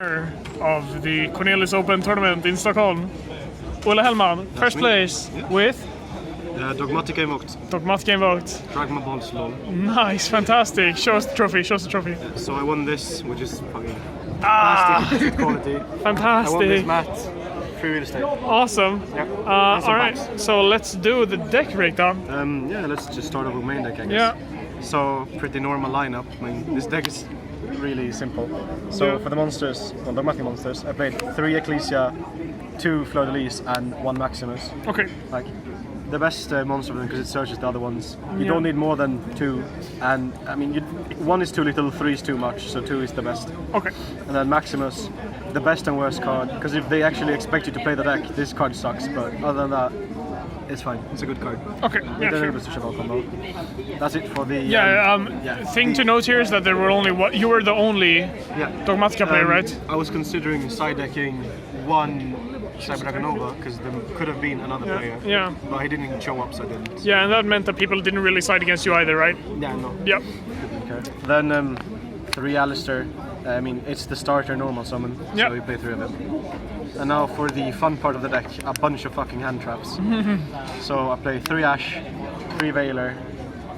Of the Cornelis Open tournament in Stockholm. Olle Hellman, first place with Dogmatika Invoked. Dogmatika Invoked. Drag my balls low. Nice, fantastic. Show us the trophy, show us the trophy. So I won this, which is fucking fantastic quality. Fantastic. I won this mat, free real estate. Awesome. Yeah. Alright, so let's do the deck breakdown. Yeah, let's just start off with main deck, I guess. Yeah. So, pretty normal lineup. I mean, this deck is really simple. So for the monsters, well, Dogmatika monsters, I played 3 Ecclesia, 2 Fleur-de-Lis and 1 Maximus. Okay. Like, the best monster of them because it searches the other ones. You don't need more than 2, and I mean, 1 is too little, 3 is too much, so 2 is the best. Okay. And then Maximus, the best and worst card, because if they actually expect you to play the deck, this card sucks, but other than that, it's fine. It's a good card. Okay, yeah, sure. Combo. That's it for the... thing to note here is that there were only you were the only Dogmatika player, right? I was considering side decking 1 Cyberdragonova, because there could have been another player. Yeah. But he didn't show up, so I didn't. Yeah, and that meant that people didn't really side against you either, right? Yeah, no. Yep. Didn't care. Then 3 Alistair. I mean, it's the starter normal summon, so we play 3 of them. And now for the fun part of the deck, a bunch of fucking hand traps. So I play 3 Ash, 3 Veiler,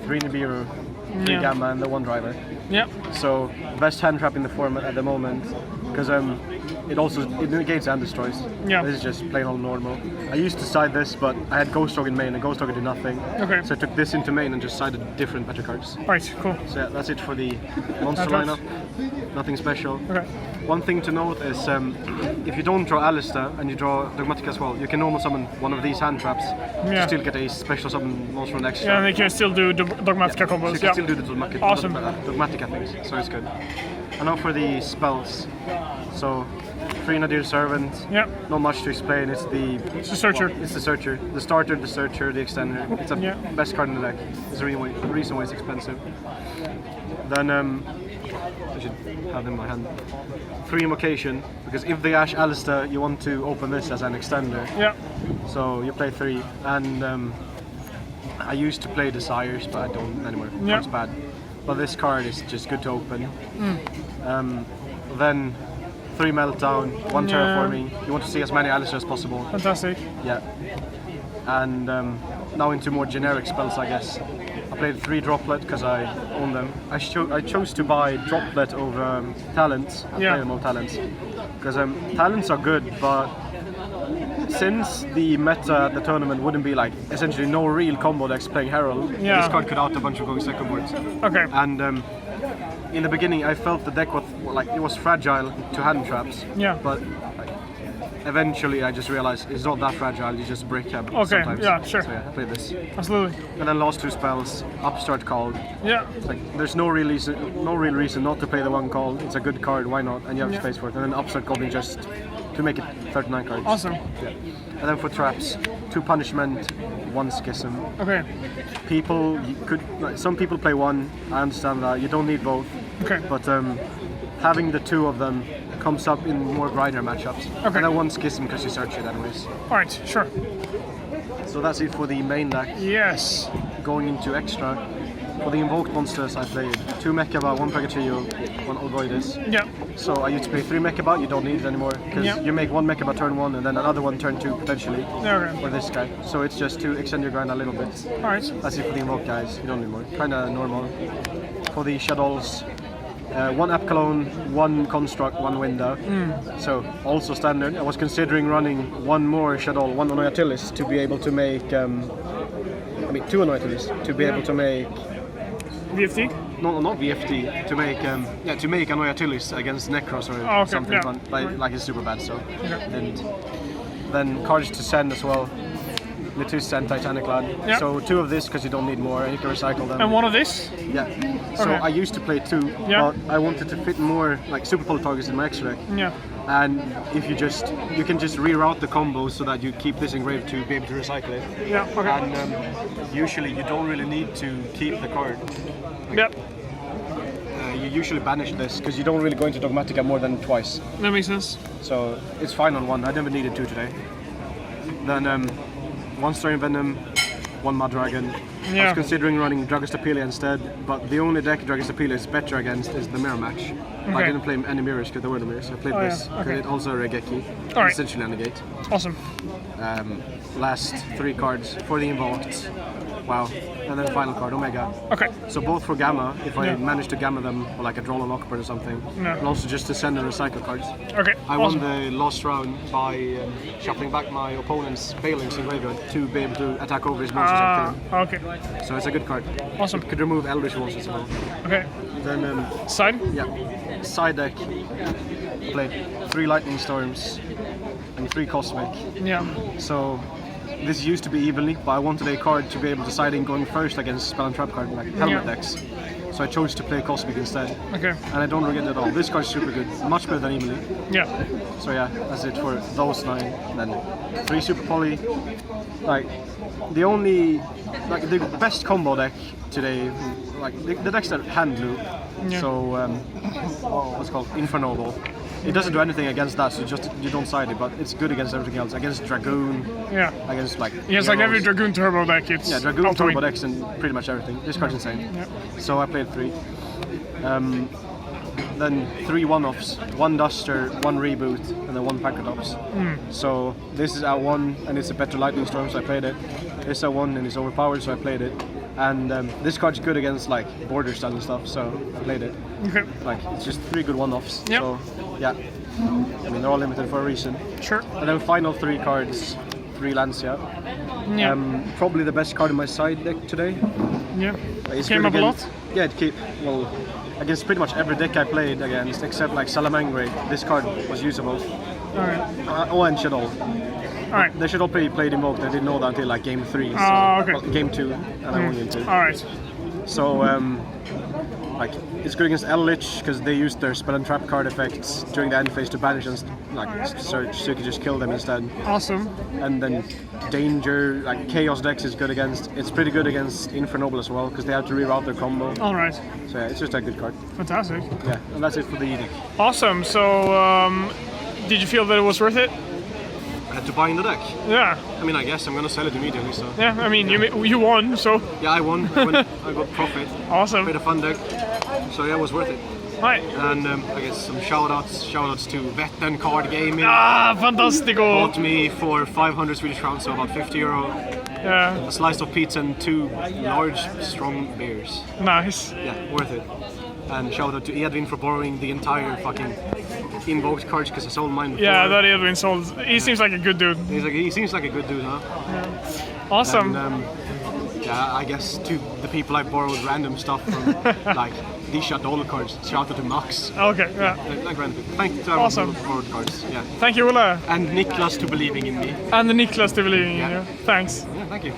3 Nibiru, 3 Gamma, and the 1 Driver. Yeah. So best hand trap in the format at the moment, because it negates and destroys. Yeah. This is just plain old normal. I used to side this, but I had Ghost Dog in main, and Ghost Dog did nothing. Okay. So I took this into main and just sided different Petra cards. Right, cool. So yeah, that's it for the monster lineup. Nothing special. Okay. One thing to note is if you don't draw Alistair and you draw Dogmatika as well, you can normal summon one of these hand traps to still get a special summon monster on extra. Yeah, and they can still do Dogmatika combos. So you can still do the Dogmatika things, so it's good. And now for the spells. So 3 Nadir Servant. Yeah. Not much to explain. It's the Searcher. It's the Searcher. The starter, the Searcher, the Extender. It's the best card in the deck. It's the reason why it's expensive. Then I should have them in my hand. 3 Invocation, because if they Ash Alistair, you want to open this as an Extender. Yeah. So you play 3, and I used to play Desires, but I don't anymore. Yeah. It's bad. But this card is just good to open. Then 3 Meltdown, 1 Terraforming. You want to see as many Alistair as possible. Fantastic. Yeah. And now into more generic spells, I guess. I played 3 Droplet because I own them. I chose to buy Droplet over Talents. I play them over Talents. Because Talents are good, but since the meta at the tournament wouldn't be like essentially no real combo decks playing Herald, this card could out a bunch of going second boards. Okay. And in the beginning, I felt the deck was like it was fragile to hand traps. Yeah. But eventually, I just realized it's not that fragile. You just break them sometimes. Yeah, sure. So yeah, I played this. Absolutely. And then last 2 spells, Upstart Called. Yeah. It's like there's no real reason not to play the 1 call. It's a good card. Why not? And you have space for it. And then Upstart Called just to make it 39 cards. Awesome. Yeah. And then for traps, 2 Punishment, 1 Schism. Okay. Some people play 1. I understand that. You don't need both. Okay. But having the 2 of them comes up in more grinder matchups. Okay. And then 1 Schism because you search it anyways. Alright, sure. So that's it for the main deck. Yes. Going into extra. For the Invoked monsters I played 2 Mechaba, 1 Pagachillo, 1 Olgoides. Yeah. So I used to play 3 Mechaba, you don't need it anymore. Because you make 1 Mechaba turn 1 and then another one turn 2 potentially. For this guy. So it's just to extend your grind a little bit. Alright. That's it for the Invoked guys, you don't need more. Kinda normal. For the Shadows, 1 App Cologne, 1 Construct, 1 Window. So also standard. I was considering running 1 more Shadow, 1 Anoyatilis to be able to make 2 Anoyatilis to be able to make VFT? No, not VFT. To make Anoyatilis against Necros or something fun. Like it's super bad. So and then cards to send as well. Litus send Titanic Lad. Yep. So 2 of this because you don't need more and you can recycle them. And 1 of this? Yeah. So I used to play 2, but I wanted to fit more like Super Pole targets in my extra deck. Yeah. And if you can just reroute the combos so that you keep this engraved to be able to recycle it. Yeah. Okay. And usually you don't really need to keep the card. Yep. You usually banish this because you don't really go into Dogmatika more than twice. That makes sense. So it's fine on 1. I never needed 2 today. Then 1 Stray Venom, 1 Mud Dragon, I was considering running Dragostapelia instead, but the only deck Dragostapelia is better against is the mirror match. Okay. I didn't play any mirrors because there were no mirrors. I played this because it also a Regeki, essentially a negate. Awesome. Last 3 cards for the Invoked. Wow. And then final card, Omega. Okay. So both for Gamma, if I manage to Gamma them, or like a draw on Lockbird or something, and also just to send and recycle cards. Okay. I won the last round by shuffling back my opponent's Phalanx in graveyard to be able to attack over his monsters and kill him. Okay. So it's a good card. Awesome. Could remove Eldritch Wolves as well. Okay. Then side? Yeah. Side deck. Played 3 Lightning Storms and 3 Cosmic. Yeah. So this used to be evenly, but I wanted a card to be able to side in going first against spell and trap card like Helmet decks. So I chose to play Cosmic instead. Okay. And I don't regret it at all. This card's super good, much better than evenly. Yeah. So yeah, that's it for those 9. And then 3 Super Poly. Like the only, like the best combo deck today, like the decks that hand loop. Yeah. So what's it called Infernoble. It doesn't do anything against that, so you don't side it, but it's good against everything else. Against Dragoon, against like yes, like every Dragoon turbo deck, it's Dragoon turbo decks and pretty much everything. This card's insane. Yeah. So I played 3. Then 3 one-offs, 1 Duster, 1 Reboot, and then 1 Packatops. So this is at 1, and it's a better Lightning Storm, so I played it. This at 1, and it's overpowered, so I played it. And this card's good against like border style and stuff, so I played it. Okay. Like it's just 3 good one-offs. Yep. So yeah, I mean they're all limited for a reason. Sure. And then final 3 cards, 3 Lancia. Yeah. Probably the best card in my side deck today. Yeah. It's came up a lot? Yeah, it came, well, against pretty much every deck I played against, except like Salamangre, this card was usable. Alright. And Shadow. Alright. They should all be played Invoked. I didn't know that until like game 3. So, okay. well, game 2, and I won game 2. Alright. So, like, it's good against Eldritch because they used their spell and trap card effects during the end phase to banish and like search, so you could just kill them instead. Awesome. And then Danger, like Chaos decks is good against. It's pretty good against Infernoble as well because they have to reroute their combo. Alright. So yeah, it's just a good card. Fantastic. Yeah, and that's it for the deck. Awesome. So, did you feel that it was worth it? I had to buy in the deck. Yeah. I mean, I guess I'm gonna sell it immediately. So. Yeah. I mean, you won, so. Yeah, I won. I got profit. Awesome. Played a fun deck. So yeah, it was worth it. Right. And I guess some shoutouts to Vetten Card Gaming. Ah, fantastico! Bought me for 500 Swedish crowns, so about €50. Yeah. A slice of pizza and 2 large, strong beers. Nice. Yeah, worth it. And shout out to Edwin for borrowing the entire fucking Invoked cards because I sold mine before. Yeah, that Edwin sold. He seems like a good dude. He seems like a good dude, huh? Yeah. Awesome. And, yeah, I guess to the people I borrowed random stuff from, like Disha Doll cards. Shout out to Max. Okay, yeah. Like random people. Thank you to everyone who borrowed cards. Yeah. Thank you, Olle. And Niklas to believing in me. And Niklas to believing in you. Thanks. Yeah, thank you.